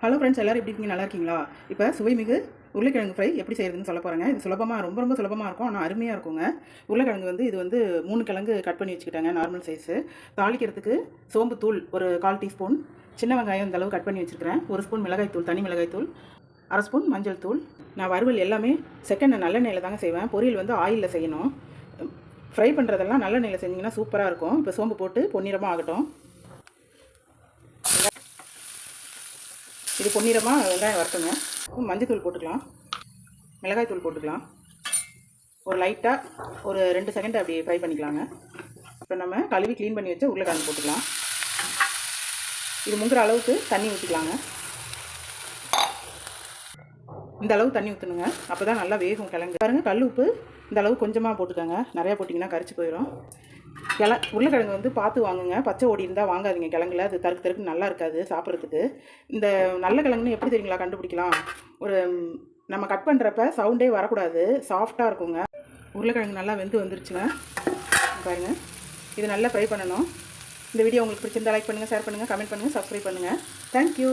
Hello friends, எல்லோரும் எப்படி இருக்கீங்க? நல்லா இருக்கீங்களா? இப்போ சுவைமிகு உருளைக்கிழங்கு ஃப்ரை எப்படி செய்கிறதுன்னு சொல்ல போகிறேங்க. இது சுலபமாக ரொம்ப சுலபமாக இருக்கும். ஆனால் அருமையாக இருக்குங்க. உருளைக்கிழங்கு இது 3 கிழங்கு கட் பண்ணி வச்சுக்கிட்டாங்க, நார்மல் சைஸு. தாளிக்கிறதுக்கு சோம்பு தூள் ஒரு 1/4 டீஸ்பூன், சின்ன வெங்காயம் இந்த அளவு கட் பண்ணி வச்சுருக்கிறேன், 1 ஸ்பூன் மிளகாய்த்தூள், தனி மிளகாய்த்தூள், 1/2 ஸ்பூன் மஞ்சள் தூள். நான் வறுவல் எல்லாமே செகண்ட் நல்லெண்ணெயில் தாங்க செய்வேன். பொரியல் ஆயிலில் செய்யணும். ஃப்ரை பண்ணுறதெல்லாம் நல்லெண்ணெயில் செஞ்சிங்கன்னா சூப்பராக இருக்கும். இப்போ சோம்பு போட்டு பொன்னிறமாக ஆகட்டும். இது பொன்னிறமாக வெங்காயம் வறுத்துங்க. மஞ்சள் போட்டுக்கலாம், மிளகாய் தூள் போட்டுக்கலாம். ஒரு லைட்டாக ஒரு 2 செகண்ட் அப்படி ஃப்ரை பண்ணிக்கலாங்க. இப்போ நம்ம கழுவி க்ளீன் பண்ணி வச்ச உருளைக்கிழங்கு போட்டுக்கலாம். இது முங்குற அளவுக்கு தண்ணி ஊற்றிக்கலாங்க. இந்த அளவு தண்ணி ஊற்றணுங்க. அப்போ தான் நல்லா வேகும் கிழங்கு. பாருங்கள், கல் உப்பு இந்த அளவு கொஞ்சமாக போட்டுக்கோங்க. நிறையா போட்டிங்கன்னா கரிச்சு போயிடும். உருளைக்கிழங்கு பார்த்து வாங்குங்க. பச்சை ஓடி இருந்தால் வாங்காதீங்க. கிழங்குல அது தருக்கு நல்லா இருக்காது சாப்பிட்றதுக்கு. இந்த நல்ல கிழங்குன்னு எப்படி தெரியுங்களா கண்டுபிடிக்கலாம்? நம்ம கட் பண்ணுறப்ப சவுண்டே வரக்கூடாது, சாஃப்டாக இருக்குங்க. உருளைக்கிழங்கு நல்லா வெந்து வந்துருச்சுங்க. பாருங்கள், இது நல்லா ஃப்ரை பண்ணணும். இந்த வீடியோ உங்களுக்கு பிடிச்சிருந்தா லைக் பண்ணுங்கள், ஷேர் பண்ணுங்கள், கமெண்ட் பண்ணுங்கள், சப்ஸ்கிரைப் பண்ணுங்கள். தேங்க்யூ.